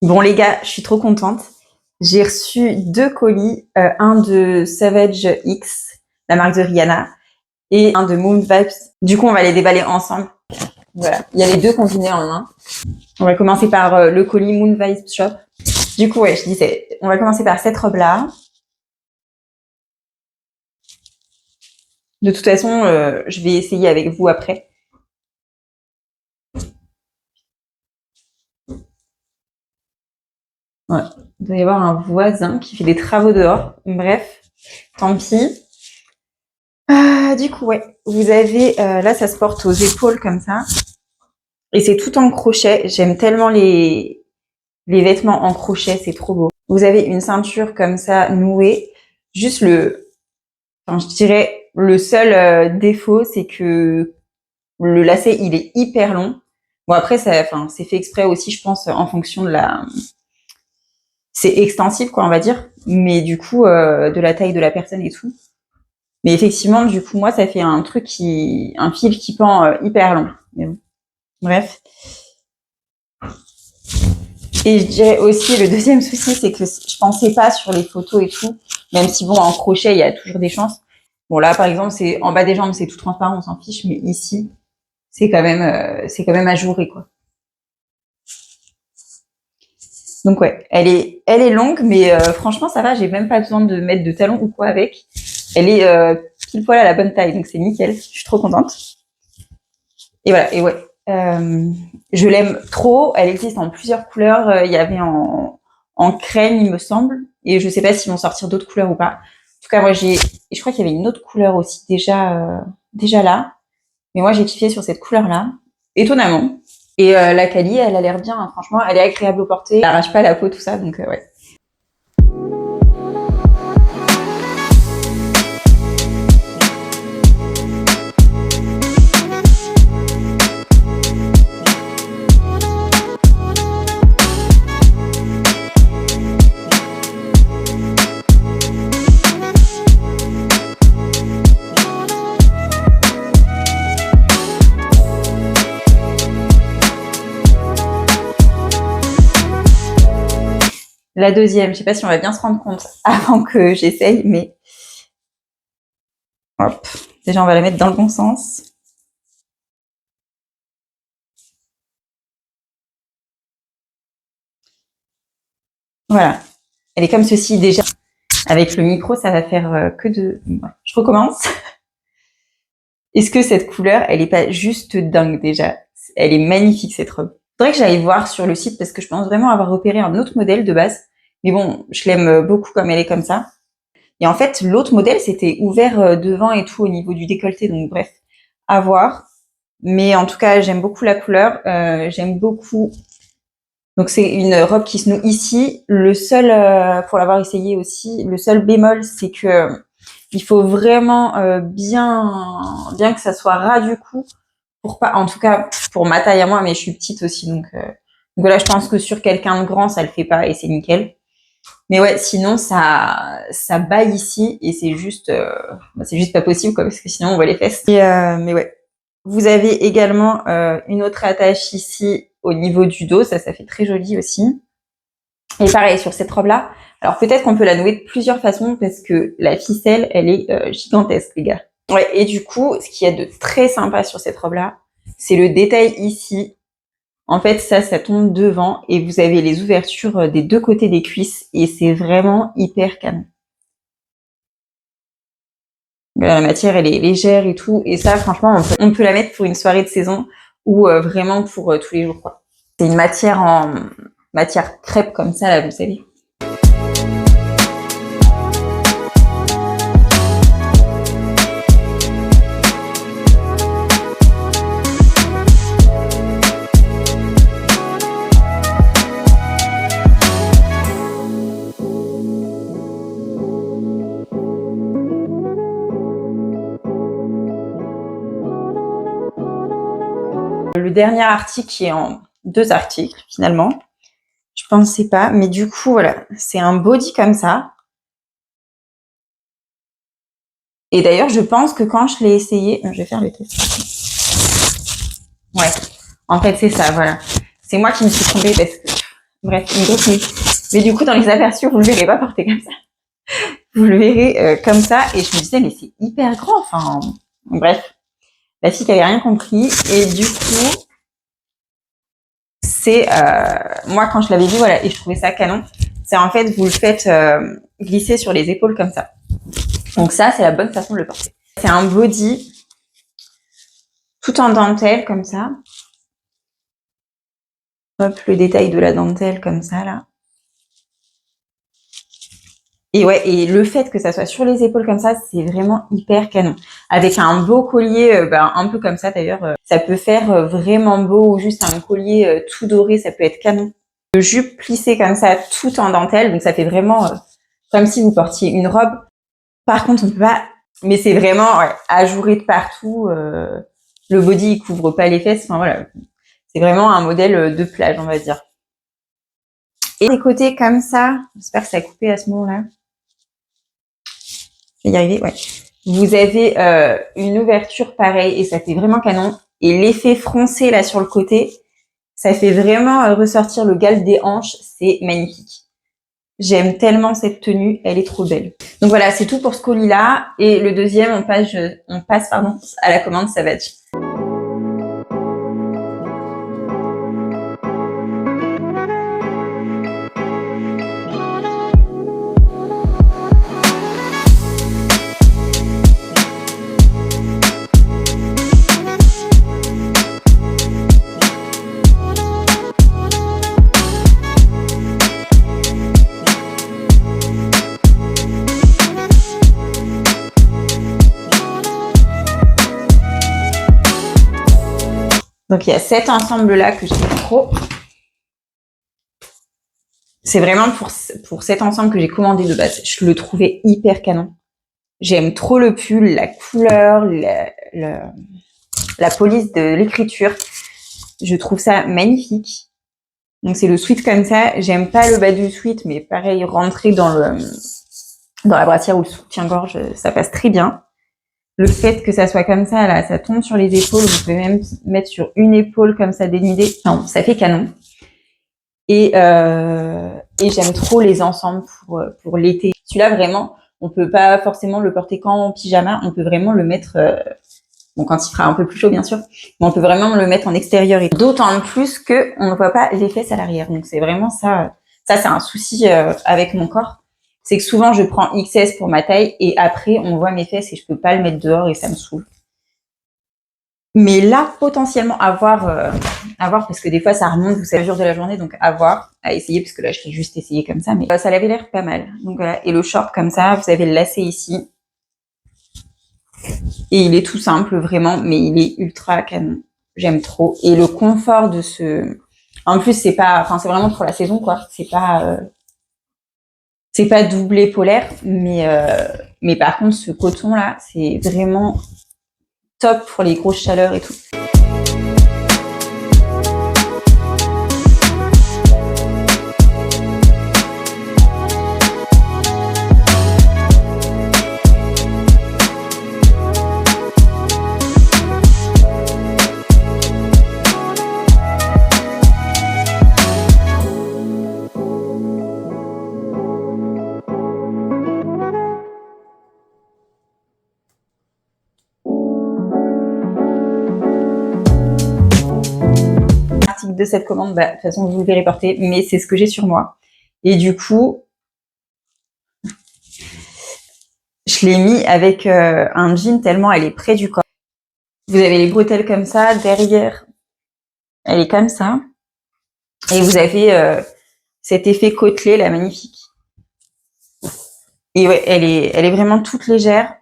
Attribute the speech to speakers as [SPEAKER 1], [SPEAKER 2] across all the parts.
[SPEAKER 1] Bon les gars, je suis trop contente. J'ai reçu 2 colis, un de Savage X, la marque de Rihanna, et un de Moon Vibes. Du coup, on va les déballer ensemble. Voilà, il y a les deux combinés en un. On va commencer par le colis Moon Vibes Shop. Du coup, ouais, je disais, on va commencer par cette robe-là. De toute façon, je vais essayer avec vous après. Ouais. Il doit y avoir un voisin qui fait des travaux dehors. Bref, tant pis. Du coup, ouais, vous avez, là, ça se porte aux épaules comme ça. Et c'est tout en crochet. J'aime tellement les vêtements en crochet, c'est trop beau. Vous avez une ceinture comme ça, nouée. Juste je dirais, le seul défaut, c'est que le lacet, il est hyper long. Bon, après, c'est fait exprès aussi, je pense, en fonction de c'est extensible, quoi, on va dire. Mais du coup, de la taille de la personne et tout. Mais effectivement, du coup, moi, ça fait un fil qui pend hyper long. Mais bon. Bref. Et je dirais aussi, le deuxième souci, c'est que je pensais pas sur les photos et tout, même si bon, en crochet, il y a toujours des chances. Bon, là, par exemple, c'est en bas des jambes, c'est tout transparent, on s'en fiche, mais ici, c'est quand même ajouré, quoi. Donc ouais, elle est longue, mais franchement, ça va, j'ai même pas besoin de mettre de talons ou quoi avec. Elle est pile poil à la bonne taille, donc c'est nickel. Je suis trop contente. Et voilà, et ouais, je l'aime trop. Elle existe en plusieurs couleurs. Il y avait en crème, il me semble. Et je sais pas s'ils vont sortir d'autres couleurs ou pas. En tout cas, moi, je crois qu'il y avait une autre couleur aussi déjà là. Mais moi, j'ai kiffé sur cette couleur-là. Étonnamment. Et la Cali, elle a l'air bien, hein. Franchement, elle est agréable au porter. Elle arrache pas la peau, tout ça. Donc, ouais. La deuxième, je sais pas si on va bien se rendre compte avant que j'essaye, mais hop. Déjà, on va la mettre dans le bon sens. Voilà. Elle est comme ceci déjà. Avec le micro, ça va faire que de... Je recommence. Est-ce que cette couleur, elle est pas juste dingue déjà? Elle est magnifique, cette robe. Faudrait que j'aille voir sur le site parce que je pense vraiment avoir repéré un autre modèle de base. Mais bon, je l'aime beaucoup comme elle est comme ça. Et en fait, l'autre modèle, c'était ouvert devant et tout au niveau du décolleté. Donc bref, à voir. Mais en tout cas, j'aime beaucoup la couleur. J'aime beaucoup. Donc c'est une robe qui se noue ici. Le seul, pour l'avoir essayé aussi, le seul bémol, c'est que il faut vraiment bien que ça soit ras du cou pour pas, en tout cas pour ma taille à moi, mais je suis petite aussi, donc voilà, je pense que sur quelqu'un de grand, ça le fait pas et c'est nickel. Mais ouais, sinon ça baille ici et c'est juste pas possible quoi, parce que sinon on voit les fesses. Mais ouais, vous avez également une autre attache ici au niveau du dos, ça fait très joli aussi. Et pareil sur cette robe là. Alors peut-être qu'on peut la nouer de plusieurs façons parce que la ficelle, elle est gigantesque, les gars. Ouais, et du coup, ce qu'il y a de très sympa sur cette robe-là, c'est le détail ici. En fait, ça tombe devant et vous avez les ouvertures des deux côtés des cuisses et c'est vraiment hyper canon. La matière, elle est légère et tout. Et ça, franchement, on peut la mettre pour une soirée de saison ou vraiment pour tous les jours, quoi. C'est une matière crêpe comme ça, là, vous savez. Le dernier article qui est en 2 articles, finalement. Je pensais pas, mais du coup, voilà. C'est un body comme ça. Et d'ailleurs, je pense que quand je l'ai essayé, je vais faire le test. Ouais. En fait, c'est ça, voilà. C'est moi qui me suis trompée parce que Bref, une grosse nuque. Mais du coup, dans les aperçus, vous le verrez pas porter comme ça. Vous le verrez comme ça. Et je me disais, mais c'est hyper grand. Enfin, bref. La fille qui avait rien compris. Et du coup, c'est moi quand je l'avais vu, voilà, et je trouvais ça canon. C'est en fait, vous le faites glisser sur les épaules comme ça. Donc ça, c'est la bonne façon de le porter. C'est un body tout en dentelle comme ça. Hop, le détail de la dentelle comme ça là. Et ouais, et le fait que ça soit sur les épaules comme ça, c'est vraiment hyper canon. Avec un beau collier, un peu comme ça d'ailleurs, ça peut faire vraiment beau, ou juste un collier tout doré, ça peut être canon. Le jupe plissé comme ça, tout en dentelle, donc ça fait vraiment comme si vous portiez une robe. Par contre, on peut pas, mais c'est vraiment ajouré de partout. Le body, il couvre pas les fesses. Enfin voilà, c'est vraiment un modèle de plage, on va dire. Et les côtés comme ça, j'espère que ça a coupé à ce moment-là. Je vais y arriver, ouais. Vous avez une ouverture pareille et ça fait vraiment canon. Et l'effet froncé là sur le côté, ça fait vraiment ressortir le galbe des hanches. C'est magnifique. J'aime tellement cette tenue, elle est trop belle. Donc voilà, c'est tout pour ce colis-là. Et le deuxième, on passe à la commande Savage. Donc il y a cet ensemble-là que j'aime trop. C'est vraiment pour cet ensemble que j'ai commandé de base. Je le trouvais hyper canon. J'aime trop le pull, la couleur, la police de l'écriture. Je trouve ça magnifique. Donc c'est le sweat comme ça. J'aime pas le bas du sweat, mais pareil, rentrer dans la brassière ou le soutien-gorge, ça passe très bien. Le fait que ça soit comme ça, là, ça tombe sur les épaules. Vous pouvez même mettre sur une épaule comme ça dénudée. Non, ça fait canon. Et j'aime trop les ensembles pour l'été. Celui-là, vraiment, on peut pas forcément le porter qu'en pyjama. On peut vraiment le mettre, bon, quand il fera un peu plus chaud, bien sûr, mais on peut vraiment le mettre en extérieur. Et d'autant plus que on ne voit pas les fesses à l'arrière. Donc c'est vraiment ça. Ça, c'est un souci avec mon corps. C'est que souvent, je prends XS pour ma taille et après, on voit mes fesses et je peux pas le mettre dehors et ça me saoule. Mais là, potentiellement, à voir, parce que des fois, ça remonte, vous savez, le jour de la journée, donc à voir, à essayer, parce que là, je fais juste essayer comme ça, mais ça avait l'air pas mal. Donc voilà, et le short comme ça, vous avez le lacet ici. Et il est tout simple, vraiment, mais il est ultra canon. J'aime trop. Et le confort de ce... En plus, c'est vraiment pour la saison, quoi. C'est pas doublé polaire, mais par contre, ce coton-là, c'est vraiment top pour les grosses chaleurs et tout. De cette commande, de toute façon vous le verrez porter, mais c'est ce que j'ai sur moi. Et du coup, je l'ai mis avec un jean tellement elle est près du corps. Vous avez les bretelles comme ça, derrière, elle est comme ça. Et vous avez cet effet côtelé là, magnifique. Et ouais, elle est vraiment toute légère.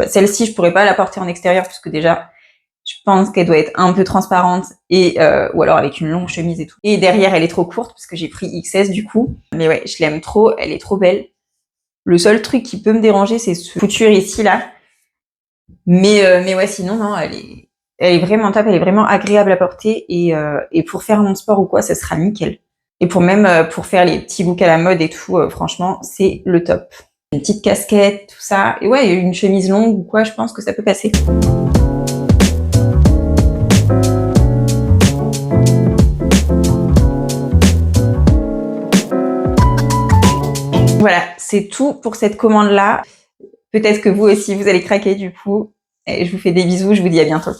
[SPEAKER 1] Celle-ci, je pourrais pas la porter en extérieur parce que déjà, je pense qu'elle doit être un peu transparente et ou alors avec une longue chemise et tout. Et derrière, elle est trop courte parce que j'ai pris XS du coup. Mais ouais, je l'aime trop, elle est trop belle. Le seul truc qui peut me déranger, c'est ce couture ici là. Mais ouais, sinon non, elle est vraiment top, elle est vraiment agréable à porter et pour faire mon sport ou quoi, ça sera nickel. Et pour faire les petits looks à la mode et tout, franchement, c'est le top. Une petite casquette, tout ça. Et ouais, une chemise longue ou quoi, je pense que ça peut passer. Voilà, c'est tout pour cette commande-là. Peut-être que vous aussi, vous allez craquer du coup. Et je vous fais des bisous, je vous dis à bientôt.